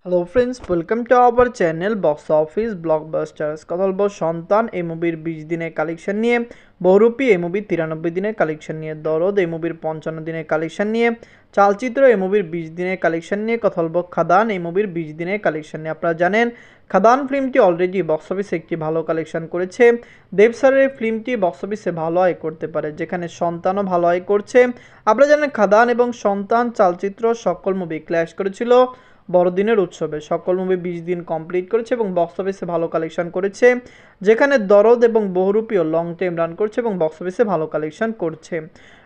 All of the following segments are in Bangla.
Hello friends, welcome to our channel box office blockbusters. কথা বলবো সন্তান এই মুভির 20 দিনের কালেকশন নিয়ে, বহুরূপী এই মুভির 93 দিনের কালেকশন নিয়ে, দরদ এই মুভির 55 দিনের কালেকশন নিয়ে, চালচিত্র এই মুভির 20 দিনের কালেকশন নিয়ে, কথা বলবো খাদান এই মুভির 20 দিনের কালেকশন নিয়ে। আপনারা জানেন খাদান ফিল্মটি অলরেডি বক্স অফিসে একটি ভালো কালেকশন করেছে। দেব স্যারের ফিল্মটি বক্স অফিসে ভালো আয় করতে পারে, যেখানে সন্তানও ভালো আয় করছে। আপনারা জানেন খাদান এবং সন্তান চালচিত্র সকল মুভি ক্ল্যাশ করেছিল বড়দিনের উৎসবে। সকল মুভি 20 দিন কমপ্লিট করেছে এবং বক্স অফিসে ভালো কালেকশন করেছে, যেখানে দরদ এবং বহুরূপীও লং টাইম রান করছে এবং বক্স অফিসে ভালো কালেকশন করছে।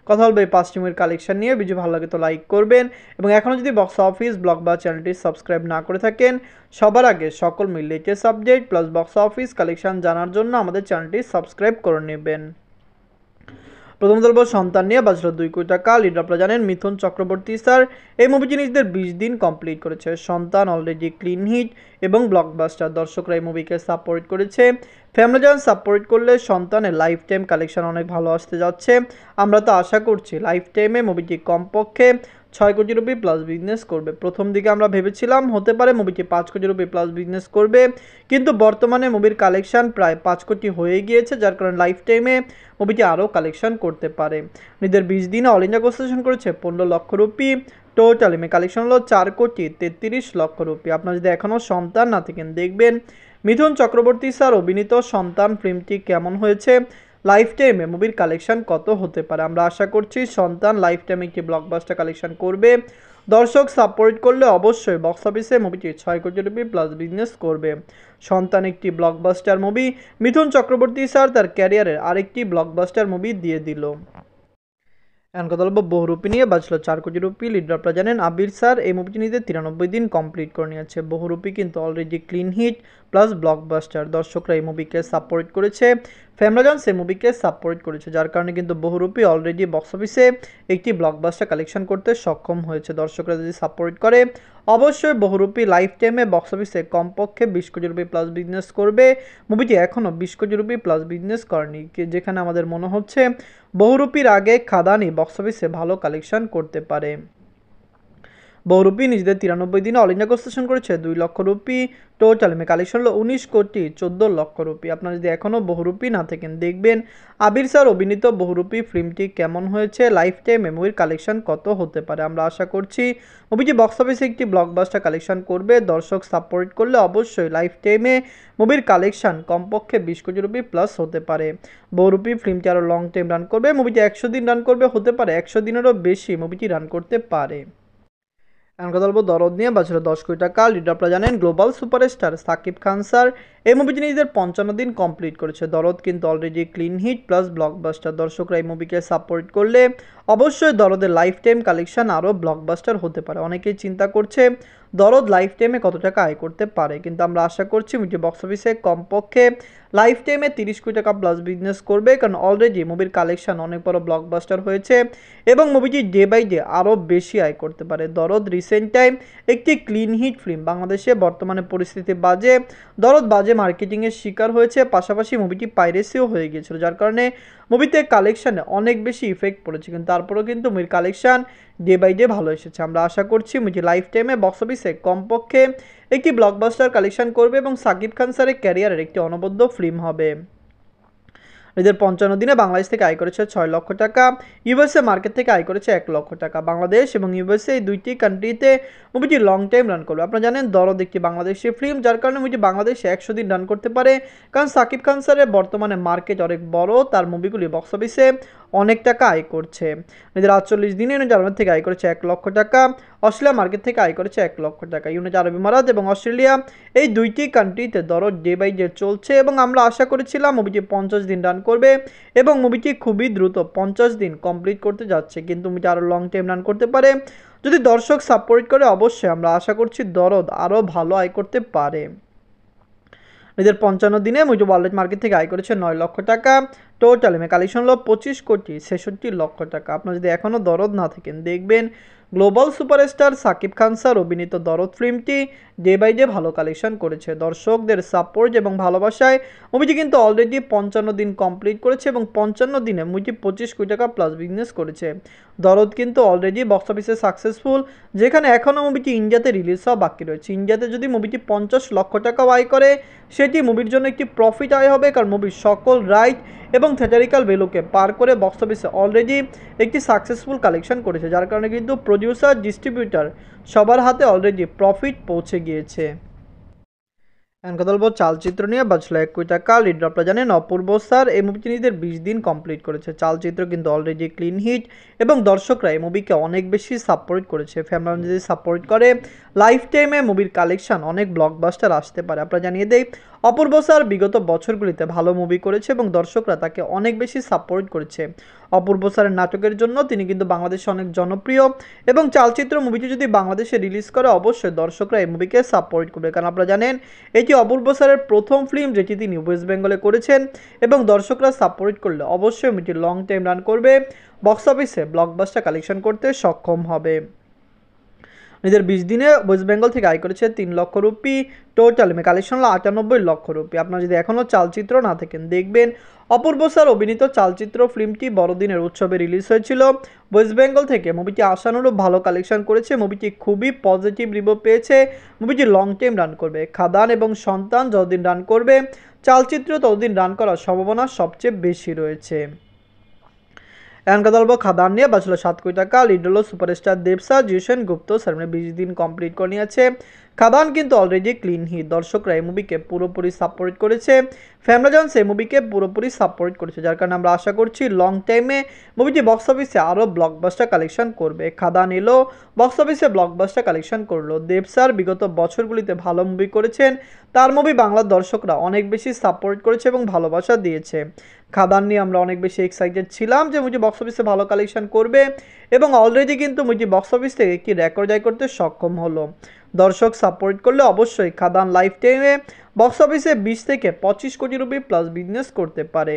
কথা বলবো এই 5টি মুভির কালেকশন নিয়ে। ভিডিও ভালো লাগে তো লাইক করবেন এবং এখনও যদি বক্স অফিস ব্লগ বা চ্যানেলটি সাবস্ক্রাইব না করে থাকেন, সবার আগে সকল movie latest update plus box office collection জানার জন্য আমাদের চ্যানেলটি সাবস্ক্রাইব করে নেবেন। প্রথম বলবো সন্তান নিয়ে বাজলো 2 কোটি টাকা। লিড আপনারা জানেন মিথুন চক্রবর্তী স্যার এই মুভিটি নিজেদের 20 দিন কমপ্লিট করেছে। সন্তান অলরেডি ক্লিন হিট এবং ব্লকবাস্টার, দর্শকরা এই মুভিকে সাপোর্ট করেছে। ফ্যামিলি জন সাপোর্ট করলে সন্তানের লাইফ টাইম কালেকশন অনেক ভালো আসতে যাচ্ছে। আমরা তো আশা করছি লাইফ টাইমে মুভিটি কমপক্ষে 6 কোটি রুপি প্লাস বিজনেস করবে। প্রথম দিকে আমরা ভেবেছিলাম হতে পারে মুভিটি 5 কোটি রুপি প্লাস বিজনেস করবে, কিন্তু বর্তমানে মুভির কালেকশন প্রায় 5 কোটি হয়ে গিয়েছে, যার কারণে লাইফ টাইমে মুভিটি আরও কালেকশন করতে পারে। নিজের 20 দিনে অল ইন্ডিয়া কনসেশন করেছে 15 লক্ষ রুপি। টোটাল এমএ কালেকশন হলো 4 কোটি 33 লক্ষ রুপি। আপনারা যদি এখনও সন্তান না থাকেন, দেখবেন মিথুন চক্রবর্তী স্যার অভিনীত সন্তান ফিল্মটি কেমন হয়েছে, লাইফ টাইমে মুভির কালেকশন কত হতে পারে। আমরা আশা করছি সন্তান লাইফ টাইমে একটি ব্লকবাস্টার কালেকশন করবে। দর্শক সাপোর্ট করলে অবশ্যই বক্স অফিসে মুভিটি 6 কোটি রুপি প্লাস বিজনেস করবে। সন্তান একটি ব্লকবাস্টার মুভি, মিথুন চক্রবর্তী স্যার তার ক্যারিয়ারের আরেকটি ব্লকবাস্টার মুভি দিয়ে দিল। এখন কথা বলবো বহুরূপী নিয়ে বাজলো 4 কোটি রুপি। লিড আপনারা জানেন আবির স্যার এই মুভিটি নিতে 93 দিন কমপ্লিট করে নিয়েছে। বহুরূপী কিন্তু already clean hit plus blockbuster, দর্শকরা এই মুভিকে সাপোর্ট করেছে। ফ্যামিলিজন্স এই মুভিকে সাপোর্ট করেছে, যার কারণে কিন্তু বহুরূপী অলরেডি বক্স অফিসে একটি ব্লকবাস্টার কালেকশন করতে সক্ষম হয়েছে। দর্শকরা যদি সাপোর্ট করে অবশ্যই বহুরূপী লাইফ টাইমে বক্স অফিসে কমপক্ষে 20 কোটি রুপি প্লাস বিজনেস করবে। মুভিটি এখনও 20 কোটি রুপি প্লাস বিজনেস করেনি, যেখানে আমাদের মনে হচ্ছে বহুরূপীর আগে খাদানি বক্স অফিসে ভালো কালেকশন করতে পারে। বহুরূপী নিজেদের 93 দিনে অল ইন্ডিয়া কনসেশন করেছে 2 লক্ষ রুপি। টোটাল এমএ কালেকশন হলো 19 কোটি 14 লক্ষ রুপি। আপনারা যদি এখনও বহুরূপী না থাকেন, দেখবেন আবির স্যার অভিনীত বহুরূপী ফিল্মটি কেমন হয়েছে, লাইফ টাইম মুভির কালেকশন কত হতে পারে। আমরা আশা করছি মুভিটি বক্স অফিসে একটি ব্লকবাস্টার কালেকশন করবে। দর্শক সাপোর্ট করলে অবশ্যই লাইফ টাইমে মুভির কালেকশন কমপক্ষে 20 কোটি রুপি প্লাস হতে পারে। বহুরূপী ফিল্মটি আরও লং টাইম রান করবে। মুভিটি 100 দিন রান করবে, হতে পারে 100 দিনেরও বেশি মুভিটি রান করতে পারে। এখন কথা বলবো দরদ নিয়ে বাজলো 10 কোটি টাকা। লিড আপনারা জানেন global superstar Shakib Khan sir এই মুভিটি নিজেদের 55 দিন কমপ্লিট করেছে। দরদ কিন্তু already clean hit plus blockbuster, দর্শকরা এই মুভিকে সাপোর্ট করলে অবশ্যই দরদের লাইফ টাইম কালেকশন আরও ব্লকবাস্টার হতে পারে। অনেকেই চিন্তা করছে দরদ লাইফ টাইমে কত টাকা আয় করতে পারে, কিন্তু আমরা আশা করছি মুভিটি বক্স অফিসে কমপক্ষে লাইফ টাইমে 30 কোটি টাকা প্লাস বিজনেস করবে, কারণ অলরেডি মুভির কালেকশন অনেক বড় ব্লকবাস্টার হয়েছে এবং মুভিটি ডে বাই ডে আরও বেশি আয় করতে পারে। দরদ রিসেন্ট টাইম একটি ক্লিন হিট ফিল্ম। বাংলাদেশে বর্তমানে পরিস্থিতি বাজে, দরদ বাজে মার্কেটিংয়ের শিকার হয়েছে, পাশাপাশি মুভিটি পাইরেসিও হয়ে গিয়েছিল, যার কারণে মুভিতে কালেকশানে অনেক বেশি ইফেক্ট পড়েছে, কিন্তু তারপরেও কিন্তু মুভির কালেকশান ডে বাই ডে ভালো এসেছে। আমরা আশা করছি মুভিটি লাইফ টাইমে বক্স অফিসে কমপক্ষে একটি ব্লকবাস্টার কালেকশন করবে এবং সাকিব খান স্যারের ক্যারিয়ারের একটি অনবদ্য ফিল্ম হবে। এদের 55 দিনে বাংলাদেশ থেকে আয় করেছে 6 লক্ষ টাকা, ইউএসএ মার্কেট থেকে আয় করেছে 1 লক্ষ টাকা। বাংলাদেশ এবং ইউএসএ এই দুইটি কান্ট্রিতে মুভিটি লং টাইম রান করবে। আপনারা জানেন দরদ একটি বাংলাদেশি ফিল্ম, যার কারণে মুভিটি বাংলাদেশে 100 দিন রান করতে পারে, কারণ সাকিব খান স্যারের বর্তমানে মার্কেট অনেক বড়, তার মুভিগুলি বক্স অফিসে অনেক টাকা আয় করছে। নিজের 48 দিনে ইউনাইটেড আরব থেকে আয় করেছে 1 লক্ষ টাকা, অস্ট্রেলিয়া মার্কেট থেকে আয় করেছে 1 লক্ষ টাকা। ইউনাইটেড আরব ইমারাত এবং অস্ট্রেলিয়া এই দুইটি কান্ট্রিতে দরদ ডে বাই ডে চলছে এবং আমরা আশা করেছিলাম মুভিটি 50 দিন রান করবে এবং মুভিটি খুবই দ্রুত 50 দিন কমপ্লিট করতে যাচ্ছে, কিন্তু মুভিটি আরও লং টাইম রান করতে পারে যদি দর্শক সাপোর্ট করে। অবশ্যই আমরা আশা করছি দরদ আরও ভালো আয় করতে পারে। নিজের 55 দিনে মুভিটি ওয়ার্ল্ড মার্কেট থেকে আয় করেছে 9 লক্ষ টাকা, টোটাল কালেকশন হলো 25,66,00,000 টাকা। আপনারা যদি এখনও দরদ না থাকেন দেখবেন global superstar Shakib Khan sir অভিনীত দরদ ফিল্মটি ডে বাই ডে ভালো কালেকশন করেছে। দর্শকদের সাপোর্ট এবং ভালোবাসায় মুভিটি কিন্তু অলরেডি 55 দিন কমপ্লিট করেছে এবং 55 দিনে মুভিটি 25 কোটি টাকা প্লাস বিজনেস করেছে। দরদ কিন্তু অলরেডি বক্স অফিসে সাকসেসফুল, যেখানে এখনও মুভিটি ইন্ডিয়াতে রিলিজ হওয়া বাকি রয়েছে। ইন্ডিয়াতে যদি মুভিটি 50 লক্ষ টাকা আয় করে সেটি মুভির জন্য একটি প্রফিট আয় হবে, কারণ মুভির সকল রাইট এবং থিয়েটারিক্যাল ভ্যালুকে পার করে বক্স অফিসে অলরেডি একটি সাকসেসফুল কালেকশন করেছে, যার কারণে কিন্তু প্রডিউসার ডিস্ট্রিবিউটার সবার হাতে অলরেডি প্রফিট পৌঁছে গিয়েছে। এখন কথা বলবো চালচিত্র নিয়ে। বাঁচলো 1 কোটি টাকা। লিড আপনারা জানেন অপূর্ব স্যার এই মুভিটি নিজেদের 20 দিন কমপ্লিট করেছে। চালচিত্র কিন্তু অলরেডি ক্লিন হিট এবং দর্শকরা এই মুভিকে অনেক বেশি সাপোর্ট করেছে। ফ্যামিলি যদি সাপোর্ট করে লাইফ টাইমে মুভির কালেকশন অনেক ব্লকবাস্টার আসতে পারে। আপনারা জানিয়ে দেই অপূর্ব স্যার বিগত বছরগুলিতে ভালো মুভি করেছে এবং দর্শকরা তাকে অনেক বেশি সাপোর্ট করেছে। অপূর্ব স্যারের নাটকের জন্য তিনি কিন্তু বাংলাদেশে অনেক জনপ্রিয় এবং চালচিত্র মুভিটি যদি বাংলাদেশে রিলিজ করে অবশ্যই দর্শকরা এই মুভিকে সাপোর্ট করবে, কারণ আপনারা জানেন এটি অপূর্ব স্যারের প্রথম ফিল্ম যেটি তিনি ওয়েস্ট বেঙ্গলে করেছেন এবং দর্শকরা সাপোর্ট করলে অবশ্যই মুভিটি লং টাইম রান করবে, বক্স অফিসে ব্লকবাস্টার কালেকশন করতে সক্ষম হবে। নিজের 20 দিনে ওয়েস্ট বেঙ্গল থেকে আয় করেছে 3 লক্ষ রুপি। টোটাল কালেকশন হলো 98 লক্ষ রুপি। আপনারা যদি এখনও চালচিত্র না থাকেন দেখবেন অপূর্ব স্যার অভিনীত চালচিত্র ফিল্মটি বড়দিনের উৎসবে রিলিজ হয়েছিল ওয়েস্ট বেঙ্গল থেকে। মুভিটি আশানুরূপ ভালো কালেকশন করেছে, মুভিটি খুবই পজিটিভ রিভিউ পেয়েছে, মুভিটি লং টাইম রান করবে। খাদান এবং সন্তান যতদিন রান করবে চালচিত্র ততদিন রান করার সম্ভাবনা সবচেয়ে বেশি রয়েছে। এখন কথা বলবো খাদান নিয়ে। বাঁচলো 7 কোটি টাকা। লিড হলো সুপারস্টার দেবসা জিউসেন গুপ্ত স্যার 20 দিন কমপ্লিট করে নিয়েছে। খাদান কিন্তু অলরেডি ক্লিন হিট, দর্শকরা এই মুভিকে পুরোপুরি সাপোর্ট করেছে। ফ্যামিলি জনস এই মুভিকে পুরোপুরি সাপোর্ট করেছে, যার কারণে আমরা আশা করছি লং টাইমে মুভিটি বক্স অফিসে আরও ব্লকবাস্টার কালেকশন করবে। খাদান এলো বক্স অফিসে ব্লকবাস্টার কালেকশন করলো। দেব স্যার বিগত বছরগুলিতে ভালো মুভি করেছেন, তার মুভি বাংলার দর্শকরা অনেক বেশি সাপোর্ট করেছে এবং ভালোবাসা দিয়েছে। খাদান নিয়ে আমরা অনেক বেশি এক্সাইটেড ছিলাম যে মুভি বক্স অফিসে ভালো কালেকশন করবে এবং অলরেডি কিন্তু মুভি বক্স অফিস থেকে একটি রেকর্ড আয় করতে সক্ষম হলো। দর্শক সাপোর্ট করলে অবশ্যই খাদান লাইফ টাইমে বক্স অফিসে 20 থেকে 25 কোটি রুপি প্লাস বিজনেস করতে পারে।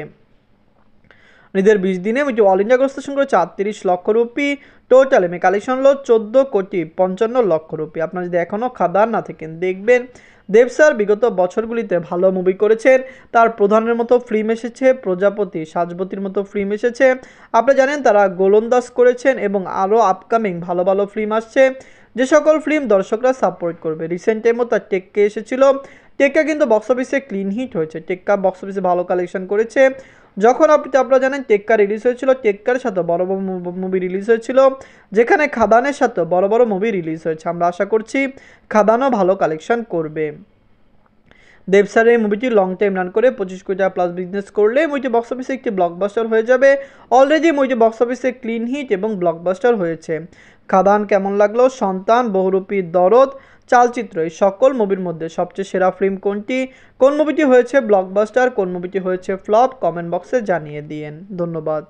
নিজের 20 দিনে মুভি অল ইন্ডিয়া গ্রস করেছে 38 লক্ষ রুপি। টোটাল কালেকশন হলো 14,55,00,000 রুপি। আপনারা যদি এখনও খাদান না থাকেন দেখবেন দেব স্যার বিগত বছরগুলিতে ভালো মুভি করেছেন। তার প্রধানের মতো ফিল্ম এসেছে, প্রজাপতি, সাজবতীর মতো ফিল্ম এসেছে। আপনারা জানেন তারা গোলন্দাজ করেছেন এবং আরও আপকামিং ভালো ভালো ফিল্ম আসছে, যে সকল ফিল্ম দর্শকরা সাপোর্ট করবে। রিসেন্ট টাইমও তার টেক্কা এসেছিল, টেক্কা কিন্তু বক্স অফিসে ক্লিন হিট হয়েছে। টেক্কা বক্স অফিসে ভালো কালেকশন করেছে। যখন আপনারা জানেন টেক্কা রিলিজ হয়েছিল, টেক্কার সাথে বড় বড় মুভি রিলিজ হয়েছিল, যেখানে খাদানের সাথে বড় বড় মুভি রিলিজ হয়েছে। আমরা আশা করছি খাদানও ভালো কালেকশন করবে। দেব স্যারের এই মুভিটি লং টাইম রান করে 25 কোটি টাকা প্লাস বিজনেস করলে মুভিটি বক্স অফিসে একটি ব্লকবাস্টার হয়ে যাবে। অলরেডি মুভিটি বক্স অফিসে ক্লিন হিট এবং ব্লকবাস্টার হয়েছে। খাদান কেমন লাগলো, সন্তান, বহুরূপী, দরদ, চালচিত্র এই সকল মুভির মধ্যে সবচেয়ে সেরা ফিল্ম কোনটি, কোন মুভিটি হয়েছে ব্লকবাস্টার, কোন মুভিটি হয়েছে ফ্লপ, কমেন্ট বক্সে জানিয়ে দিয়েন। ধন্যবাদ।